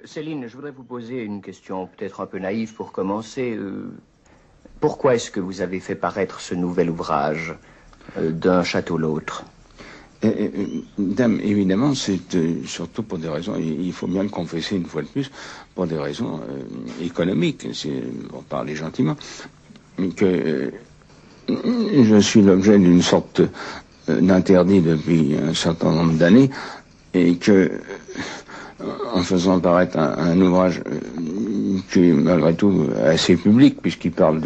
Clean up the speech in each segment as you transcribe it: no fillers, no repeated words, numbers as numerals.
Céline, je voudrais vous poser une question peut-être un peu naïve pour commencer. Pourquoi est-ce que vous avez fait paraître ce nouvel ouvrage, D'un château l'autre? Dame, évidemment, c'est surtout pour des raisons, il faut bien le confesser une fois de plus, pour des raisons économiques, pour parler gentiment, que je suis l'objet d'une sorte d'interdit depuis un certain nombre d'années, et que, en faisant paraître un ouvrage qui est malgré tout assez public, puisqu'il parle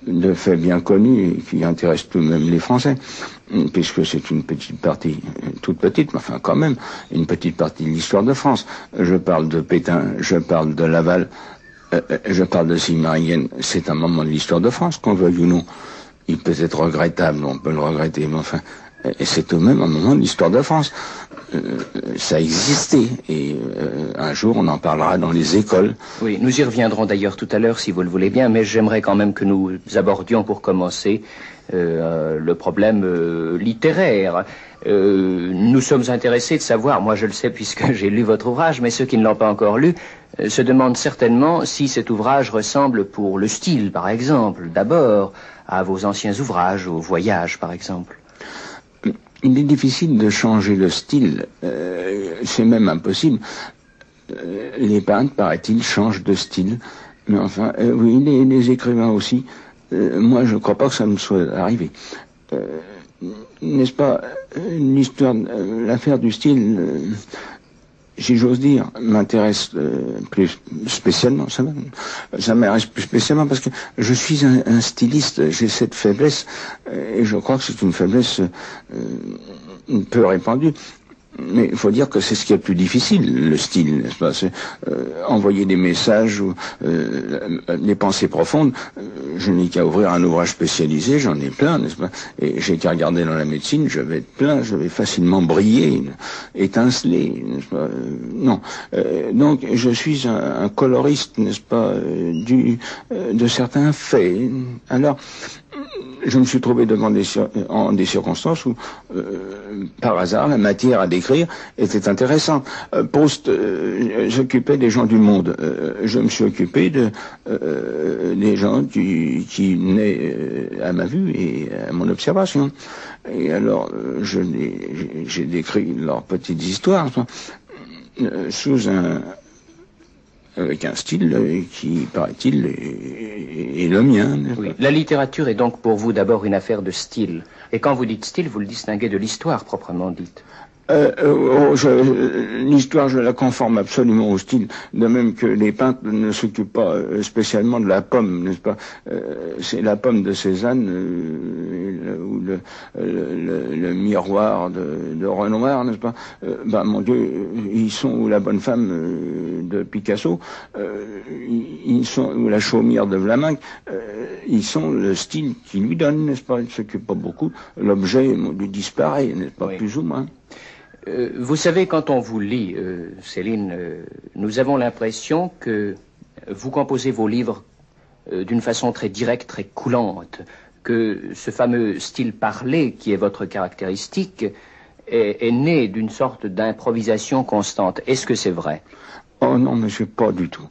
de faits bien connus et qui intéressent tout de même les Français, puisque c'est une petite partie, toute petite, mais enfin quand même, une petite partie de l'histoire de France. Je parle de Pétain, je parle de Laval, je parle de Sigmaringen. C'est un moment de l'histoire de France, qu'on veuille ou non. Il peut être regrettable, on peut le regretter, mais enfin, c'est tout de même un moment de l'histoire de France. Ça existait, et un jour on en parlera dans les écoles. Oui, nous y reviendrons d'ailleurs tout à l'heure si vous le voulez bien, mais j'aimerais quand même que nous abordions pour commencer le problème littéraire. Nous sommes intéressés de savoir, moi je le sais puisque j'ai lu votre ouvrage, mais ceux qui ne l'ont pas encore lu se demandent certainement si cet ouvrage ressemble pour le style, par exemple, d'abord à vos anciens ouvrages, aux voyages, par exemple. Il est difficile de changer le style, c'est même impossible. Les peintres, paraît-il, changent de style, mais enfin, oui, les écrivains aussi. Moi, je ne crois pas que ça me soit arrivé. N'est-ce pas, l'histoire, l'affaire du style, si j'ose dire, m'intéresse plus spécialement. Ça m'intéresse plus spécialement parce que je suis un styliste, j'ai cette faiblesse, et je crois que c'est une faiblesse peu répandue. Mais il faut dire que c'est ce qui est le plus difficile, le style, n'est-ce pas? C'est envoyer des messages ou des pensées profondes. Je n'ai qu'à ouvrir un ouvrage spécialisé, j'en ai plein, n'est-ce pas? Et j'ai qu'à regarder dans la médecine, je vais être plein, je vais facilement briller, étinceler, n'est-ce pas? Non. Donc je suis un coloriste, n'est-ce pas, de certains faits. Alors, je me suis trouvé devant des circonstances où, par hasard, la matière à décrire était intéressante. Proust s'occupait des gens du monde. Je me suis occupé des gens qui venaient à ma vue et à mon observation. Et alors, j'ai décrit leurs petites histoires avec un style qui, paraît-il, est le mien. Oui. La littérature est donc pour vous d'abord une affaire de style. Et quand vous dites style, vous le distinguez de l'histoire proprement dite. L'histoire, je la conforme absolument au style, de même que les peintres ne s'occupent pas spécialement de la pomme, n'est-ce pas? C'est la pomme de Cézanne ou le miroir de Renoir, n'est-ce pas? Mon Dieu, ils sont, ou la bonne femme de Picasso, ils sont, ou la chaumière de Vlaminck, ils sont le style qui lui donne, n'est-ce pas? Ils ne s'occupent pas beaucoup, l'objet lui disparaît, n'est-ce pas? Oui. Plus ou moins. Vous savez, quand on vous lit, Céline, nous avons l'impression que vous composez vos livres d'une façon très directe, très coulante, que ce fameux style parlé qui est votre caractéristique est né d'une sorte d'improvisation constante. Est-ce que c'est vrai? Oh non, monsieur, pas du tout.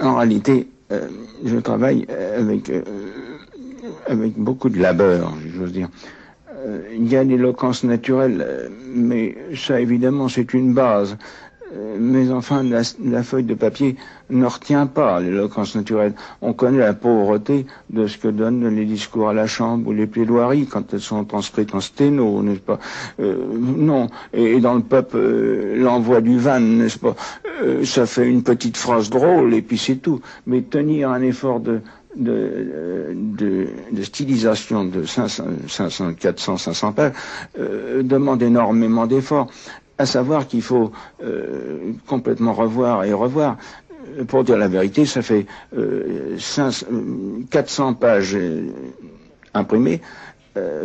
En réalité, je travaille avec beaucoup de labeur, j'ose dire. Il y a l'éloquence naturelle, mais ça évidemment c'est une base. Mais enfin, la feuille de papier ne retient pas l'éloquence naturelle. On connaît la pauvreté de ce que donnent les discours à la Chambre ou les plaidoiries quand elles sont transcrites en sténo, n'est-ce pas? Non. Et dans le peuple, l'envoi du van, n'est-ce pas? Ça fait une petite phrase drôle et puis c'est tout. Mais tenir un effort de stylisation de 500, 400, 500 pages demande énormément d'efforts. À savoir qu'il faut complètement revoir et revoir. Pour dire la vérité, ça fait 400 pages imprimées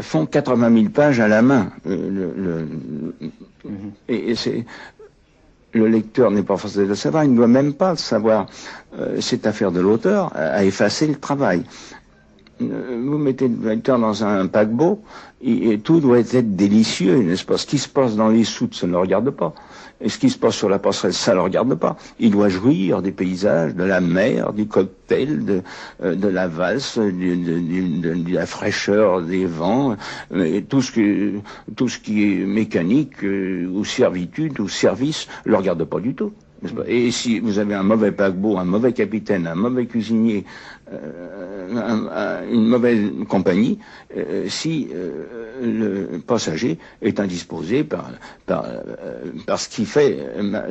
font 80 000 pages à la main. Et c'est... Le lecteur n'est pas forcé de le savoir, il ne doit même pas le savoir. C'est affaire de l'auteur à effacer le travail. Vous mettez le lecteur dans un paquebot, et tout doit être délicieux, n'est-ce pas? Ce qui se passe dans les soutes, ça ne le regarde pas. Et ce qui se passe sur la passerelle, ça ne le regarde pas. Il doit jouir des paysages, de la mer, du cocktail, de la valse, de la fraîcheur des vents, et tout ce qui est mécanique, ou servitude, ou service, le regarde pas du tout. Et si vous avez un mauvais paquebot, un mauvais capitaine, un mauvais cuisinier, une mauvaise compagnie, si le passager est indisposé par ce qui fait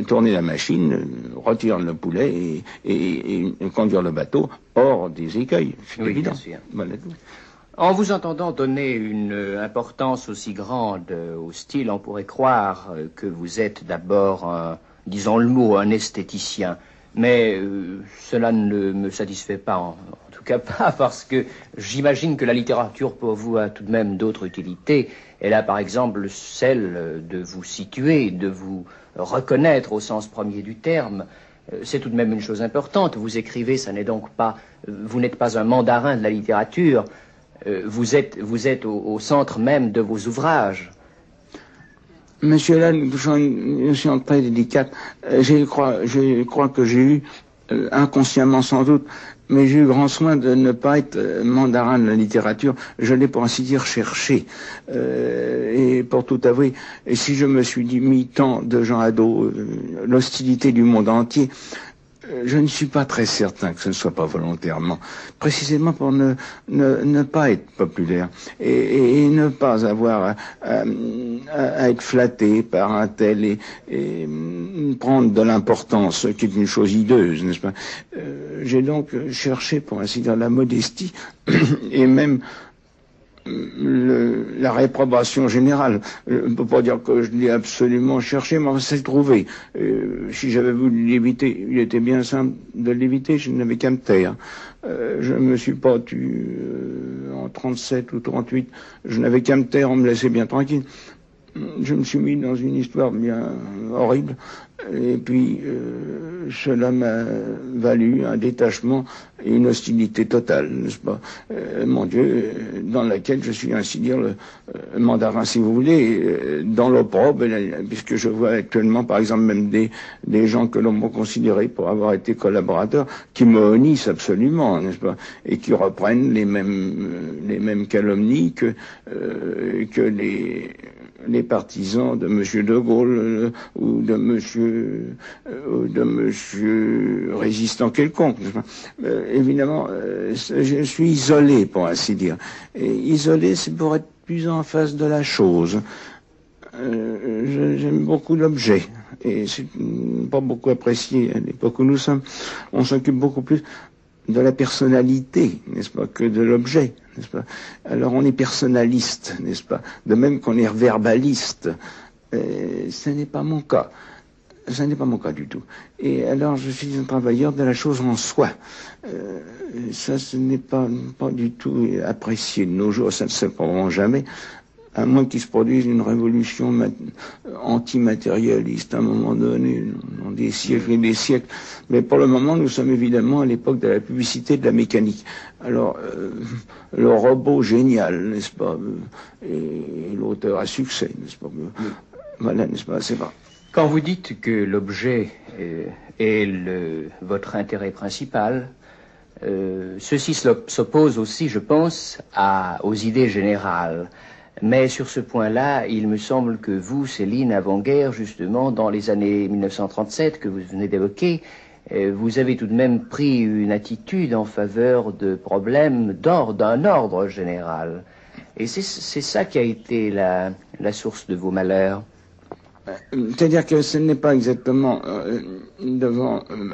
tourner la machine, retirer le poulet et conduire le bateau hors des écueils. C'est évident. Voilà tout. En vous entendant donner une importance aussi grande au style, on pourrait croire que vous êtes d'abord disons le mot, un esthéticien. Mais cela ne me satisfait pas, en tout cas pas, parce que j'imagine que la littérature pour vous a tout de même d'autres utilités. Elle a par exemple celle de vous situer, de vous reconnaître au sens premier du terme. C'est tout de même une chose importante. Vous écrivez, ça n'est donc pas, vous n'êtes pas un mandarin de la littérature. Vous êtes au centre même de vos ouvrages. Monsieur Lannes, je suis en très délicate. Je crois que j'ai eu, inconsciemment sans doute, mais j'ai eu grand soin de ne pas être mandarin de la littérature. Je l'ai pour ainsi dire cherché. Et pour tout avouer, et si je me suis dit mis tant de gens ados, l'hostilité du monde entier, je ne suis pas très certain que ce ne soit pas volontairement, précisément pour ne pas être populaire et ne pas avoir à être flatté par un tel et prendre de l'importance, qui est une chose hideuse, n'est-ce pas? J'ai donc cherché, pour ainsi dire, la modestie et même la réprobation générale. Je ne peux pas dire que je l'ai absolument cherché, mais c'est trouvé. Si j'avais voulu l'éviter, il était bien simple de l'éviter, je n'avais qu'à me taire. Je ne me suis pas tué en 37 ou 38, je n'avais qu'à me taire, on me laissait bien tranquille. Je me suis mis dans une histoire bien horrible, et puis cela m'a valu un détachement et une hostilité totale, n'est-ce pas? Mon Dieu, dans laquelle je suis ainsi dire le mandarin, si vous voulez, dans l'opprobre, puisque je vois actuellement, par exemple, même des gens que l'on m'a considéré pour avoir été collaborateurs, qui me honnissent absolument, n'est-ce pas? Et qui reprennent les mêmes calomnies que les partisans de M. de Gaulle ou de monsieur résistant quelconque. Évidemment, je suis isolé, pour ainsi dire. Et isolé, c'est pour être plus en face de la chose. J'aime beaucoup l'objet. Et c'est pas beaucoup apprécié à l'époque où nous sommes. On s'occupe beaucoup plus de la personnalité, n'est-ce pas, que de l'objet, n'est-ce pas? Alors on est personnaliste, n'est-ce pas? De même qu'on est verbaliste. Ce n'est pas mon cas. Ce n'est pas mon cas du tout. Et alors je suis un travailleur de la chose en soi. Ça, ce n'est pas du tout apprécié de nos jours. Ça ne se prendra jamais. À moins qu'il se produise une révolution antimatérialiste à un moment donné, dans des siècles et des siècles. Mais pour le moment, nous sommes évidemment à l'époque de la publicité, de la mécanique. Alors, le robot génial, n'est-ce pas, et l'auteur à succès, n'est-ce pas? Voilà, n'est-ce pas, c'est vrai. Quand vous dites que l'objet est votre intérêt principal, ceci s'oppose aussi, je pense, aux idées générales. Mais sur ce point-là, il me semble que vous, Céline, avant-guerre, justement, dans les années 1937 que vous venez d'évoquer, vous avez tout de même pris une attitude en faveur de problèmes d'un ordre général. Et c'est ça qui a été la source de vos malheurs. C'est-à-dire que ce n'est pas exactement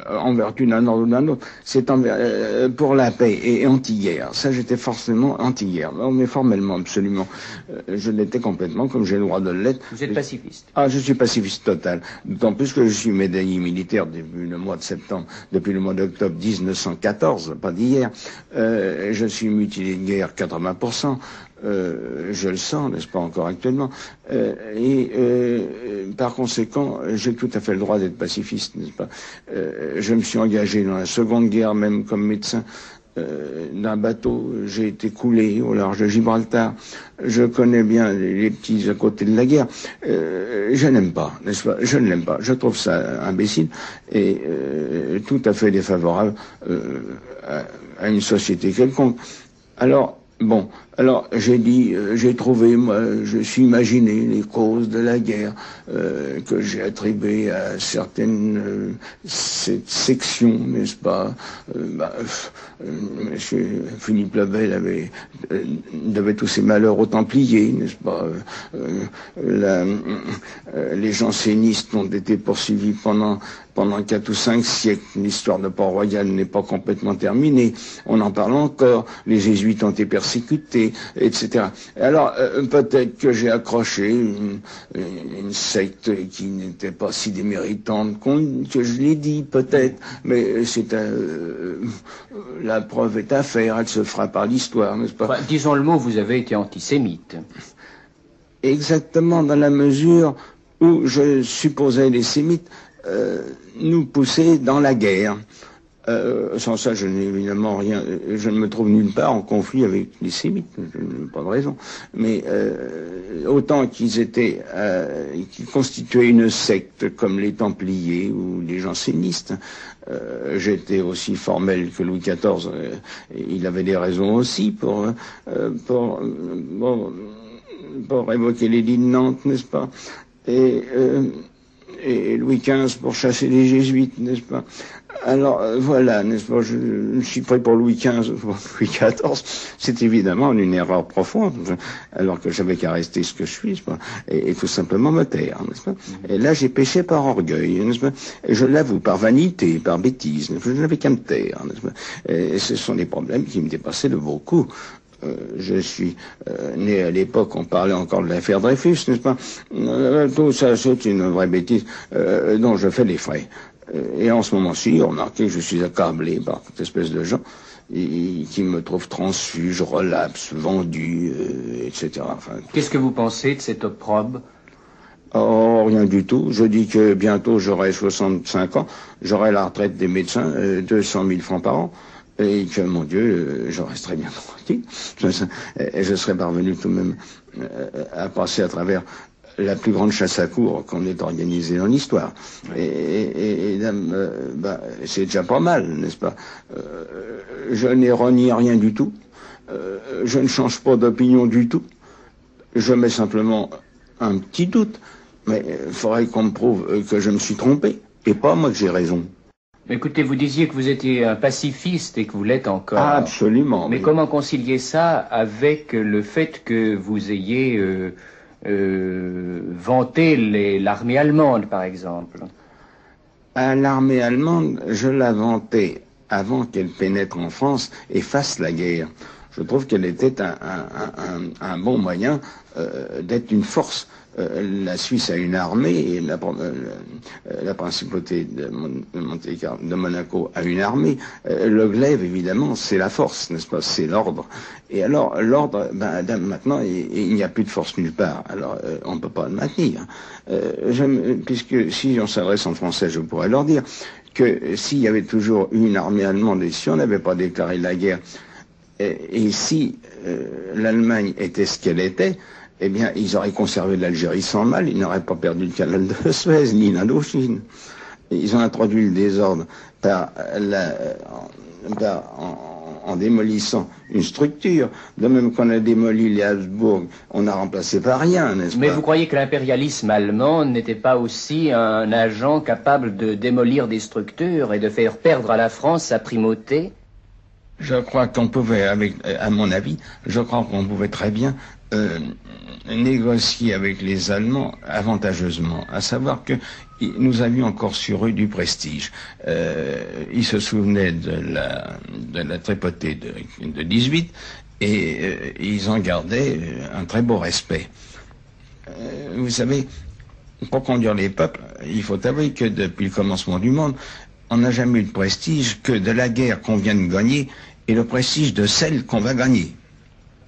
en vertu d'un ordre ou d'un autre, c'est pour la paix et anti-guerre. Ça, j'étais forcément anti-guerre, mais formellement, absolument. Je l'étais complètement, comme j'ai le droit de l'être. Vous êtes pacifiste? Ah, je suis pacifiste total. D'autant plus que je suis médaillé militaire depuis le mois d'octobre 1914, pas d'hier. Je suis mutilé de guerre 80%. Je le sens, n'est-ce pas, encore actuellement. Par conséquent, j'ai tout à fait le droit d'être pacifiste, n'est-ce pas. Je me suis engagé dans la Seconde Guerre, même comme médecin, d'un bateau. J'ai été coulé au large de Gibraltar. Je connais bien les petits à côté de la guerre. Je n'aime pas, n'est-ce pas? Je ne l'aime pas. Je trouve ça imbécile et tout à fait défavorable à une société quelconque. Alors, bon, alors j'ai dit, j'ai trouvé, moi, je suis imaginé les causes de la guerre que j'ai attribuées à certaines sections, n'est-ce pas? Monsieur Philippe le Bel devait tous ses malheurs aux Templiers, n'est-ce pas? Les jansénistes ont été poursuivis pendant 4 ou 5 siècles. L'histoire de Port-Royal n'est pas complètement terminée. On en parle encore. Les jésuites ont été persécutés, etc. Alors, peut-être que j'ai accroché une secte qui n'était pas si déméritante que je l'ai dit, peut-être. Mais la preuve est à faire. Elle se fera par l'histoire, n'est-ce pas? Disons le mot, vous avez été antisémite. Exactement, dans la mesure où je supposais les sémites nous pousser dans la guerre. Sans ça, je n'ai évidemment rien. Je ne me trouve nulle part en conflit avec les sémites. Je n'ai pas de raison. Mais autant qu'ils constituaient une secte comme les Templiers ou les jansénistes, j'étais aussi formel que Louis XIV. Il avait des raisons aussi pour évoquer l'édit de Nantes, n'est-ce pas? Et Louis XV pour chasser les jésuites, n'est-ce pas? Alors voilà, n'est-ce pas? Je suis prêt pour Louis XV, pour Louis XIV. C'est évidemment une erreur profonde, alors que j'avais qu'à rester ce que je suis, n'est-ce pas? Et tout simplement me taire, n'est-ce pas? Et là, j'ai péché par orgueil, n'est-ce pas? Et je l'avoue, par vanité, par bêtise. Je n'avais qu'à me taire, n'est-ce pas? Et ce sont des problèmes qui me dépassaient de beaucoup. Je suis né à l'époque, on parlait encore de l'affaire Dreyfus, n'est-ce pas? Tout ça, c'est une vraie bêtise dont je fais les frais. Et en ce moment-ci, remarquez que je suis accablé par cette espèce de gens qui me trouvent transfuge, relapse, vendu, etc. Enfin, qu'est-ce que vous pensez de cet opprobre? Oh, rien du tout. Je dis que bientôt j'aurai 65 ans, j'aurai la retraite des médecins, 200 000 francs par an. Et que, mon Dieu, je resterai bien tranquille. Je serai parvenu tout de même à passer à travers la plus grande chasse à courre qu'on ait organisée dans l'histoire. Et c'est déjà pas mal, n'est-ce pas? Je n'ai renié rien du tout. Je ne change pas d'opinion du tout. Je mets simplement un petit doute. Mais il faudrait qu'on me prouve que je me suis trompé. Et pas moi que j'ai raison. Écoutez, vous disiez que vous étiez un pacifiste et que vous l'êtes encore. Ah, absolument. Mais comment concilier ça avec le fait que vous ayez vanté l'armée allemande, par exemple? L'armée allemande, je la vantais avant qu'elle pénètre en France et fasse la guerre. Je trouve qu'elle était un bon moyen d'être une force. La Suisse a une armée et la principauté de Monaco a une armée. Le glaive, évidemment, c'est la force, n'est-ce pas? C'est l'ordre. Et alors, l'ordre, maintenant, il n'y a plus de force nulle part. Alors, on ne peut pas le maintenir. Puisque si on s'adresse en français, je pourrais leur dire que s'il y avait toujours eu une armée allemande et si on n'avait pas déclaré la guerre, et si l'Allemagne était ce qu'elle était, eh bien, ils auraient conservé l'Algérie sans mal, ils n'auraient pas perdu le canal de Suez, ni l'Indochine. Ils ont introduit le désordre en démolissant une structure. De même qu'on a démoli les Habsbourg, on a remplacé par rien, n'est-ce pas? Mais vous croyez que l'impérialisme allemand n'était pas aussi un agent capable de démolir des structures et de faire perdre à la France sa primauté? Je crois qu'on pouvait, à mon avis, je crois qu'on pouvait très bien négocier avec les Allemands avantageusement, à savoir que nous avions encore sur eux du prestige. Ils se souvenaient de la tripotée de 18 et ils en gardaient un très beau respect. Vous savez, pour conduire les peuples, il faut avouer que depuis le commencement du monde, on n'a jamais eu de prestige que de la guerre qu'on vient de gagner et le prestige de celle qu'on va gagner.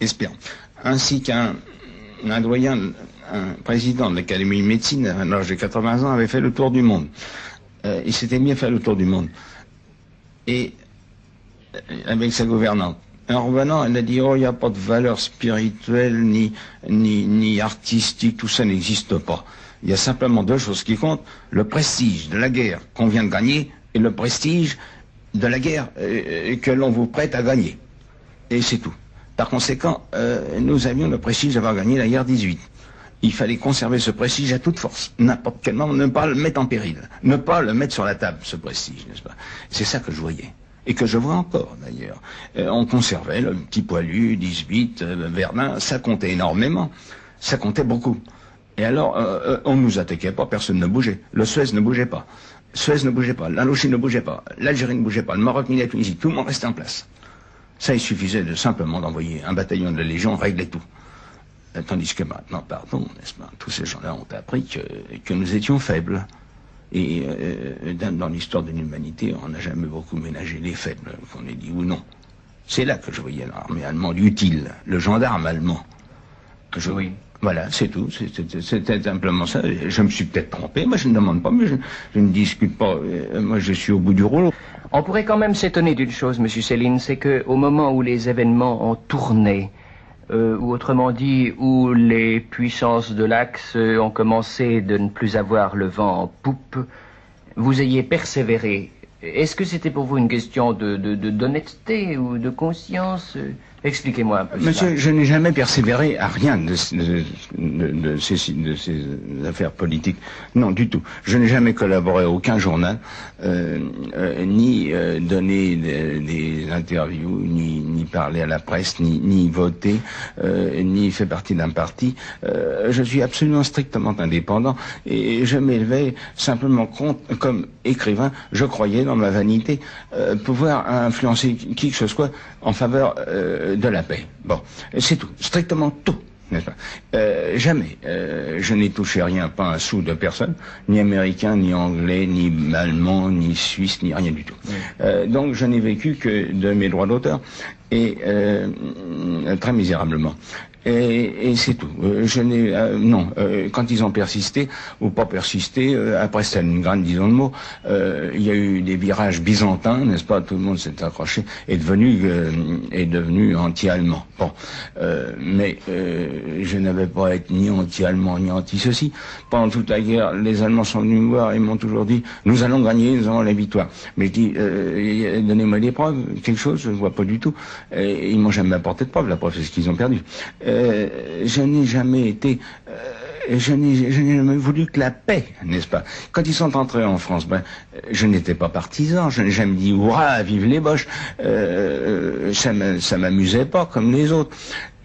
Espérons. Ainsi qu'un doyen, un président de l'Académie de médecine, à l'âge de 80 ans, avait fait le tour du monde. Il s'était mis à faire le tour du monde. Et avec sa gouvernante. En revenant, elle a dit, oh, il n'y a pas de valeur spirituelle, ni artistique, tout ça n'existe pas. Il y a simplement deux choses qui comptent, le prestige de la guerre qu'on vient de gagner et le prestige de la guerre que l'on vous prête à gagner. Et c'est tout. Par conséquent, nous avions le prestige d'avoir gagné la guerre 18. Il fallait conserver ce prestige à toute force, n'importe quel moment, ne pas le mettre en péril, ne pas le mettre sur la table, ce prestige, n'est-ce pas? C'est ça que je voyais. Et que je vois encore, d'ailleurs. On conservait le petit poilu, 18, Verdun, ça comptait énormément. Ça comptait beaucoup. Et alors, on ne nous attaquait pas, personne ne bougeait. Le Suez ne bougeait pas. Suez ne bougeait pas, l'Indochine ne bougeait pas, l'Algérie ne bougeait pas, le Maroc ni la Tunisie, tout le monde restait en place. Ça, il suffisait de simplement d'envoyer un bataillon de la Légion, régler tout. Tandis que maintenant, pardon, n'est-ce pas, tous ces gens-là ont appris que nous étions faibles. Et dans l'histoire de l'humanité, on n'a jamais beaucoup ménagé les faibles, qu'on ait dit ou non. C'est là que je voyais l'armée allemande utile, le gendarme allemand. Oui. Voilà, c'est tout. C'était simplement ça. Je me suis peut-être trompé, moi je ne demande pas, mais je ne discute pas. Moi je suis au bout du rouleau. On pourrait quand même s'étonner d'une chose, Monsieur Céline, c'est qu'au moment où les événements ont tourné, ou autrement dit, où les puissances de l'Axe ont commencé de ne plus avoir le vent en poupe, vous ayez persévéré. Est-ce que c'était pour vous une question d'honnêteté ou de conscience? Expliquez-moi un peu. Monsieur, je n'ai jamais persévéré à rien de ces affaires politiques. Non, du tout. Je n'ai jamais collaboré à aucun journal, ni donné des interviews, ni parlé à la presse, ni voté, ni fait partie d'un parti. Je suis absolument strictement indépendant et je m'élevais simplement comme écrivain. Je croyais dans ma vanité pouvoir influencer qui que ce soit en faveur de la paix. Bon, c'est tout, strictement tout, n'est-ce pas? Jamais, je n'ai touché rien, pas un sou de personne, ni américain, ni anglais, ni allemand, ni suisse, ni rien du tout. Oui. Donc je n'ai vécu que de mes droits d'auteur, et très misérablement. Et c'est tout. Je n'ai non. Quand ils ont persisté ou pas persisté, après Stalingrad, disons le mot, il y a eu des virages byzantins, n'est-ce pas? Tout le monde s'est accroché, est devenu anti-allemand. Bon, mais je n'avais pas à être ni anti-allemand ni anti-ceci. Pendant toute la guerre, les Allemands sont venus me voir et m'ont toujours dit nous allons gagner, nous avons la victoire. Mais je dis donnez-moi des preuves, quelque chose, je ne vois pas du tout. Et ils m'ont jamais apporté de preuves. La preuve c'est ce qu'ils ont perdu. Je n'ai jamais été, je n'ai jamais voulu que la paix, n'est-ce pas? Quand ils sont entrés en France, je n'étais pas partisan, je n'ai jamais dit hurrah, vive les Boches, ça m'amusait pas comme les autres.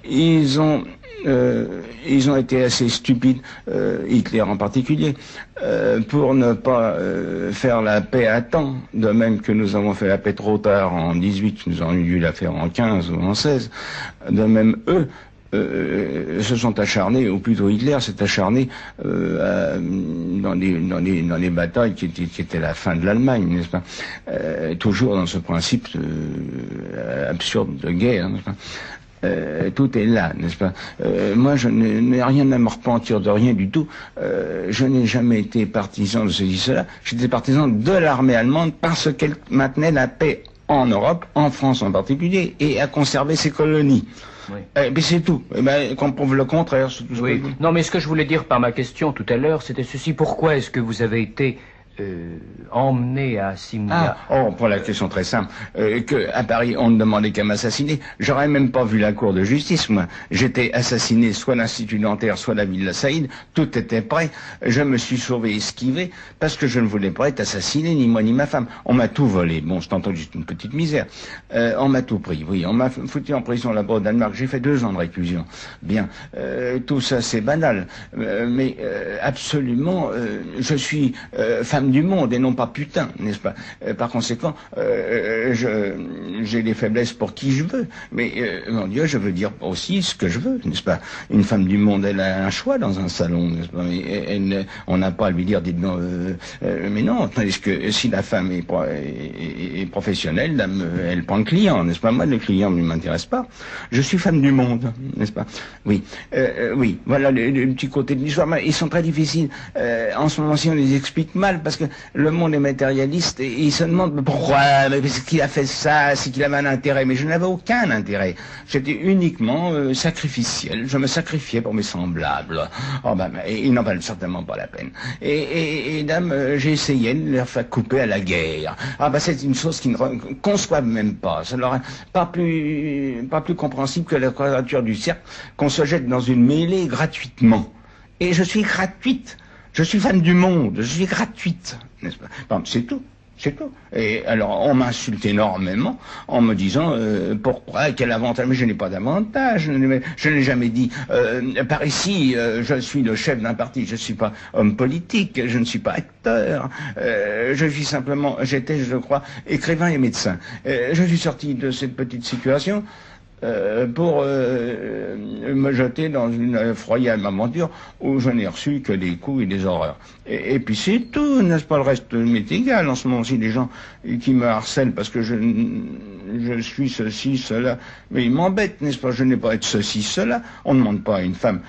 Ils ont été assez stupides, Hitler en particulier, pour ne pas faire la paix à temps, de même que nous avons fait la paix trop tard en 18, nous aurions dû la faire en 15 ou en 16, de même eux, se sont acharnés, ou plutôt Hitler s'est acharné dans les batailles qui étaient la fin de l'Allemagne, n'est-ce pas? Toujours dans ce principe absurde de guerre, n'est-ce pas? Tout est là, n'est-ce pas? Moi, je n'ai rien à me repentir de rien du tout. Je n'ai jamais été partisan de ceci, cela. J'étais partisan de l'armée allemande parce qu'elle maintenait la paix en Europe, en France en particulier, et a conservé ses colonies. Oui. Mais c'est tout. Qu'on prouve le contraire. C'est tout ce oui. Non, mais ce que je voulais dire par ma question tout à l'heure, c'était ceci. Pourquoi est-ce que vous avez été emmené à Simla? Pour la question très simple, qu'à Paris on ne demandait qu'à m'assassiner. J'aurais même pas vu la cour de justice, moi. J'étais assassiné soit l'Institut dentaire, soit la Villa Saïd, tout était prêt. Je me suis sauvé, esquivé, parce que je ne voulais pas être assassiné, ni moi ni ma femme. On m'a tout volé. Bon, c'est entendu juste une petite misère. On m'a tout pris, oui. On m'a foutu en prison là-bas au Danemark. J'ai fait 2 ans de réclusion. Bien. Tout ça c'est banal. Mais absolument, je suis femme du monde et non pas putain, n'est-ce pas? Par conséquent, j'ai des faiblesses pour qui je veux, mais mon Dieu, je veux dire aussi ce que je veux, n'est-ce pas? Une femme du monde, elle a un choix dans un salon, n'est-ce pas? On n'a pas à lui dire, dites non, mais non, tandis que si la femme est professionnelle, elle prend le client, n'est-ce pas? Moi, le client ne m'intéresse pas. Je suis femme du monde, n'est-ce pas? Oui, oui. Voilà le petit côté de l'histoire. Ils sont très difficiles. En ce moment-ci, on les explique mal parce parce que le monde est matérialiste et il se demande pourquoi, mais parce qu'il a fait ça, c'est qu'il avait un intérêt. Mais je n'avais aucun intérêt. J'étais uniquement sacrificiel. Je me sacrifiais pour mes semblables. Oh ben, ils n'en valent certainement pas la peine. Et dame, j'ai essayé de leur faire couper à la guerre. Ah ben c'est une chose qu'ils ne conçoivent même pas. Ça leur est pas plus compréhensible que la quadrature du cercle, qu'on se jette dans une mêlée gratuitement. Et je suis gratuite. Je suis fan du monde. Je suis gratuite. N'est-ce pas? Bon, c'est tout. C'est tout. Et alors, on m'insulte énormément en me disant pourquoi, quel avantage. Mais je n'ai pas d'avantage. Je n'ai jamais dit par ici, je suis le chef d'un parti. Je ne suis pas homme politique. Je ne suis pas acteur. Je suis simplement, j'étais, je crois, écrivain et médecin. Je suis sorti de cette petite situation pour me jeter dans une effroyable aventure où je n'ai reçu que des coups et des horreurs. Et puis c'est tout, n'est-ce pas? Le reste m'est égal. En ce moment aussi, les gens qui me harcèlent parce que je suis ceci, cela, mais ils m'embêtent, n'est-ce pas? Je n'ai pas à être ceci, cela. On ne demande pas à une femme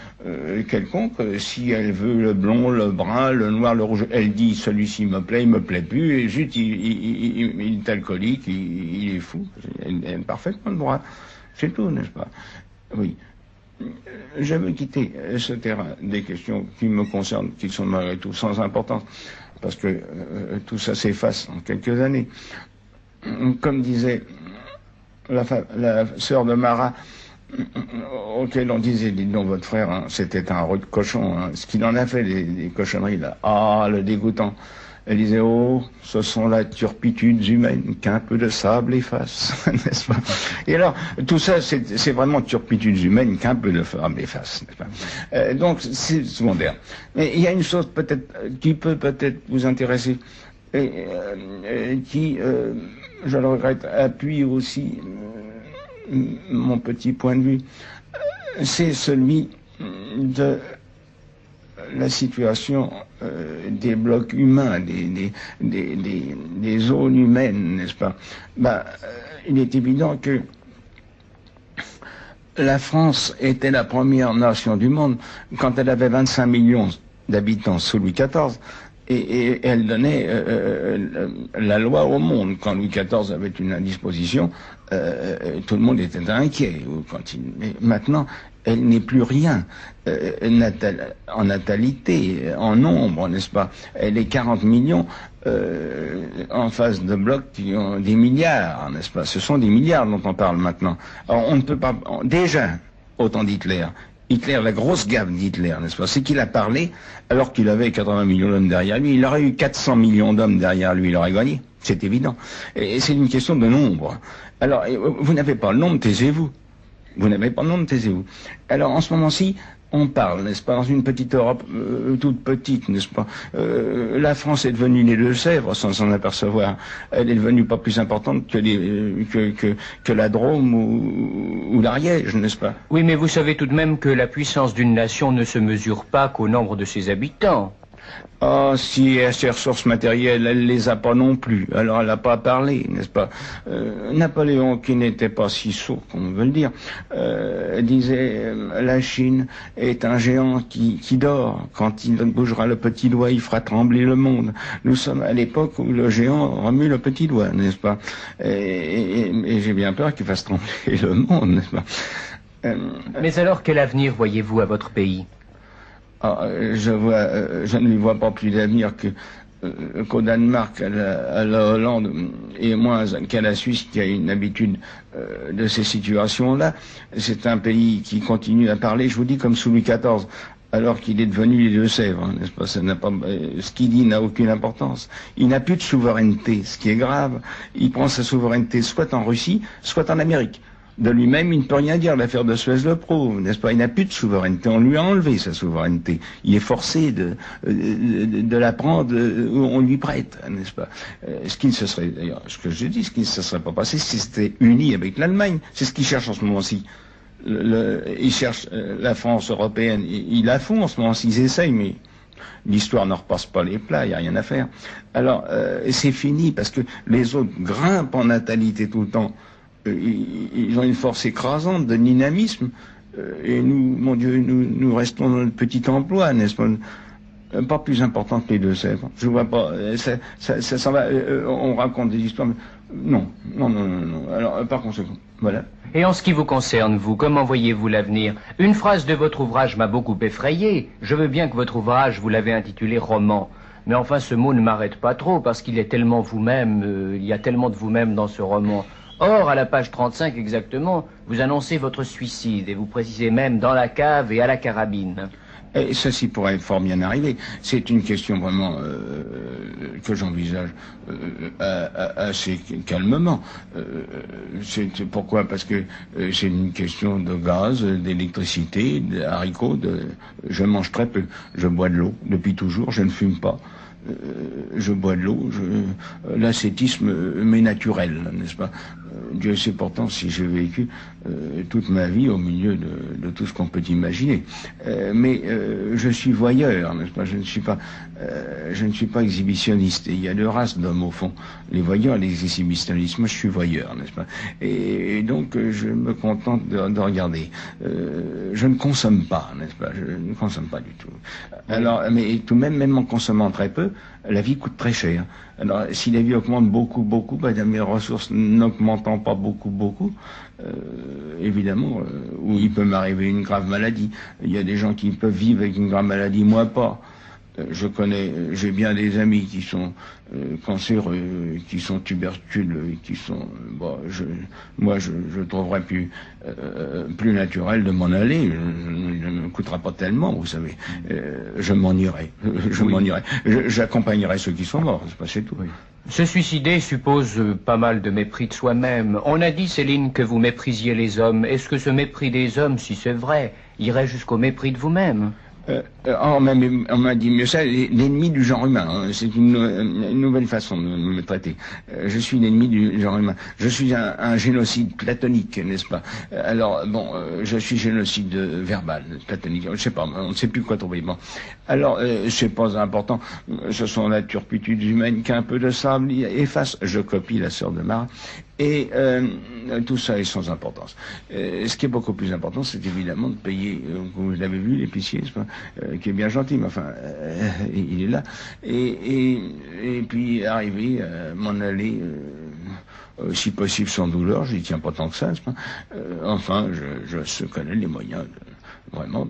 quelconque si elle veut le blond, le brun, le noir, le rouge. Elle dit celui-ci me plaît, il me plaît plus, et zut, il est alcoolique, il est fou. Elle a parfaitement le droit. C'est tout, n'est-ce pas? Oui. Je veux quitter ce terrain des questions qui me concernent, qui sont malgré tout sans importance, parce que tout ça s'efface en quelques années. Comme disait la sœur de Marat, auquel on disait, dites donc votre frère, hein, c'était un rude cochon, hein, ce qu'il en a fait des cochonneries là, ah le dégoûtant. Elle disait, oh, ce sont la turpitudes humaines qu'un peu de sable efface, n'est-ce pas? Et alors, tout ça, c'est vraiment turpitudes humaines qu'un peu de sable efface, n'est-ce pas? Donc, c'est secondaire. Mais il y a une chose peut-être qui peut peut-être vous intéresser, qui, je le regrette, appuie aussi mon petit point de vue. C'est celui de la situation des blocs humains, des zones humaines, n'est-ce pas? Il est évident que la France était la première nation du monde quand elle avait 25 millions d'habitants sous Louis XIV. Et elle donnait la loi au monde. Quand Louis XIV avait une indisposition, tout le monde était inquiet. Mais maintenant, elle n'est plus rien en natalité, en nombre, n'est-ce pas? Elle est 40 millions en face de blocs qui ont des milliards, n'est-ce pas? Ce sont des milliards dont on parle maintenant. Alors on ne peut pas... Déjà, au temps d'Hitler, la grosse gaffe d'Hitler, n'est-ce pas? C'est qu'il a parlé alors qu'il avait 80 millions d'hommes derrière lui. Il aurait eu 400 millions d'hommes derrière lui, il aurait gagné. C'est évident. Et c'est une question de nombre. Alors, vous n'avez pas le nombre, taisez-vous. Vous n'avez pas le nombre, taisez-vous. Alors, en ce moment-ci, on parle, n'est-ce pas, dans une petite Europe toute petite, n'est-ce pas? La France est devenue les Deux-Sèvres sans s'en apercevoir. Elle est devenue pas plus importante que la Drôme ou l'Ariège, n'est-ce pas? Oui, mais vous savez tout de même que la puissance d'une nation ne se mesure pas qu'au nombre de ses habitants. Ah, si elle a ses ressources matérielles, elle les a pas non plus. Alors elle n'a pas parlé, n'est-ce pas? Napoléon, qui n'était pas si sourd qu'on veut le dire, disait la Chine est un géant qui dort. Quand il bougera le petit doigt, il fera trembler le monde. Nous sommes à l'époque où le géant remue le petit doigt, n'est-ce pas? Et j'ai bien peur qu'il fasse trembler le monde, n'est-ce pas? Mais alors, quel avenir voyez-vous à votre pays? Je ne lui vois pas plus d'avenir qu'au Danemark, à la Hollande, et moins qu'à la Suisse, qui a une habitude de ces situations-là. C'est un pays qui continue à parler, je vous dis, comme sous Louis XIV, alors qu'il est devenu les Deux-Sèvres, n'est-ce pas? Ce qu'il dit n'a aucune importance. Il n'a plus de souveraineté, ce qui est grave. Il prend sa souveraineté soit en Russie, soit en Amérique. De lui-même, il ne peut rien dire. L'affaire de Suez le prouve, n'est-ce pas? Il n'a plus de souveraineté. On lui a enlevé sa souveraineté. Il est forcé de la prendre où on lui prête, n'est-ce pas? Ce qui ne se serait, d'ailleurs, ce que je dis, ce qui ne se serait pas passé si c'était uni avec l'Allemagne. C'est ce qu'il cherche en ce moment-ci. Il cherche la France européenne. Ils la font en ce moment-ci. Ils essayent, mais l'histoire ne repasse pas les plats. Il n'y a rien à faire. Alors, c'est fini parce que les autres grimpent en natalité tout le temps. Ils ont une force écrasante de dynamisme, et nous, mon Dieu, nous restons dans notre petit emploi, n'est-ce pas? Pas plus important que les Deux-Sèvres. Je vois pas. Ça va. On raconte des histoires. Mais non. Alors, par conséquent, voilà. Et en ce qui vous concerne, vous, comment voyez-vous l'avenir? Une phrase de votre ouvrage m'a beaucoup effrayé. Je veux bien que votre ouvrage, vous l'avez intitulé roman. Mais enfin, ce mot ne m'arrête pas trop, parce qu'il est tellement vous-même, il y a tellement de vous-même dans ce roman. Or, à la page 35 exactement, vous annoncez votre suicide, et vous précisez même dans la cave et à la carabine. Et ceci pourrait fort bien arriver. C'est une question vraiment que j'envisage assez calmement. Pourquoi? Parce que c'est une question de gaz, d'électricité, de haricots. Je mange très peu. Je bois de l'eau depuis toujours. Je ne fume pas. Je bois de l'eau. L'ascétisme m'est naturel, n'est-ce pas? Dieu sait pourtant si j'ai vécu toute ma vie au milieu de tout ce qu'on peut imaginer. Mais je suis voyeur, n'est-ce pas? Je ne suis pas exhibitionniste. Et il y a deux races d'hommes au fond, les voyeurs et les exhibitionnistes. Moi, je suis voyeur, n'est-ce pas? Et donc, je me contente de regarder. Je ne consomme pas, n'est-ce pas? Je ne consomme pas du tout. Alors, mais tout de même, même en consommant très peu, la vie coûte très cher. Alors, si la vie augmente beaucoup, mes ressources n'augmentant pas beaucoup, évidemment, où il peut m'arriver une grave maladie. Il y a des gens qui peuvent vivre avec une grave maladie, moi pas. J'ai bien des amis qui sont cancéreux, qui sont tuberculeux, qui sont, je trouverais plus naturel de m'en aller. Je ne me coûtera pas tellement, vous savez. Je m'en irai. J'accompagnerai ceux qui sont morts, c'est tout. Oui. Se suicider suppose pas mal de mépris de soi-même. On a dit, Céline, que vous méprisiez les hommes. Est-ce que ce mépris des hommes, si c'est vrai, irait jusqu'au mépris de vous-même? On m'a dit mieux ça, l'ennemi du genre humain. Hein. C'est une nouvelle façon de me traiter. Je suis l'ennemi du genre humain. Je suis un génocide platonique, n'est-ce pas? Alors, je suis génocide verbal, platonique. Je sais pas, on ne sait plus quoi trouver. Bon. Alors, c'est pas important. Ce sont la turpitude humaine qu'un peu de sable efface. Je copie la sœur de Marat. Et tout ça est sans importance. Ce qui est beaucoup plus important, c'est évidemment de payer, vous l'avez vu, l'épicier, qui est bien gentil, mais enfin, il est là. Et puis arriver à m'en aller, si possible sans douleur, j'y tiens pas tant que ça. Enfin, je connais les moyens vraiment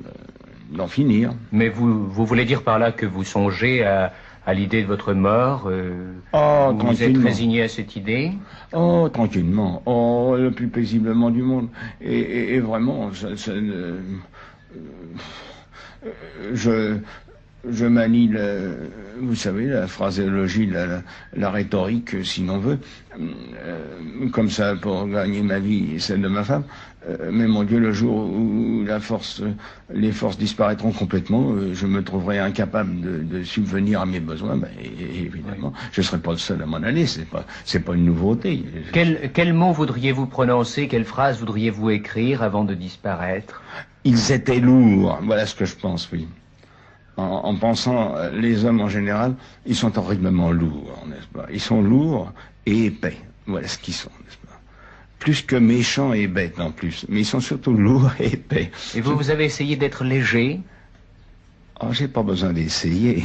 d'en finir. Mais vous voulez dire par là que vous songez à l'idée de votre mort? Vous êtes résigné à cette idée? Oh, tranquillement. Oh, le plus paisiblement du monde. Et vraiment, je manie, vous savez, la phraséologie, la rhétorique, si l'on veut, comme ça pour gagner ma vie et celle de ma femme. Mais mon Dieu, le jour où les forces disparaîtront complètement, je me trouverai incapable de subvenir à mes besoins. Évidemment, je ne serai pas le seul à m'en aller. C'est pas une nouveauté. Quel mot voudriez-vous prononcer? Quelle phrase voudriez-vous écrire avant de disparaître? Ils étaient lourds. Voilà ce que je pense, oui. En pensant, les hommes en général, ils sont horriblement lourds, n'est-ce pas? Ils sont lourds et épais. Voilà ce qu'ils sont, n'est-ce pas? Plus que méchants et bêtes en plus. Mais ils sont surtout lourds et épais. Et vous avez essayé d'être léger? Oh, j'ai pas besoin d'essayer.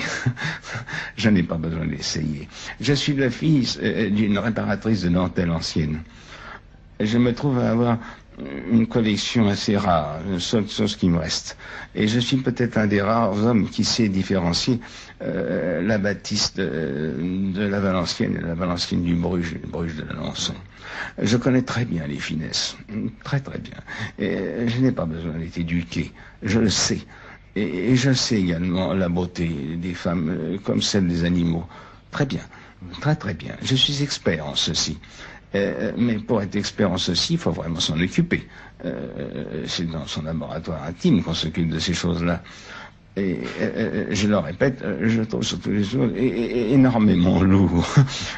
Je n'ai pas besoin d'essayer. Je suis le fils d'une réparatrice de dentelle ancienne. Je me trouve à avoir une collection assez rare, une seule chose qui me reste. Et je suis peut-être un des rares hommes qui sait différencier la Baptiste de la Valencienne et la Valencienne du Bruges de l'Alençon. Je connais très bien les finesses, très très bien. Et je n'ai pas besoin d'être éduqué, je le sais. Et je sais également la beauté des femmes comme celle des animaux. Très bien, très très bien. Je suis expert en ceci. Mais pour être expert en ceci, il faut vraiment s'en occuper. C'est dans son laboratoire intime qu'on s'occupe de ces choses-là. Et je le répète, je trouve surtout les choses énormément lourds.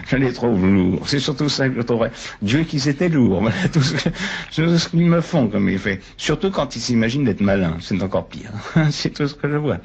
Je les trouve lourds. C'est surtout ça que je trouverais. Dieu qu'ils étaient lourds. Voilà tout ce qu'ils me font comme effet. Surtout quand ils s'imaginent d'être malins. C'est encore pire. C'est tout ce que je vois.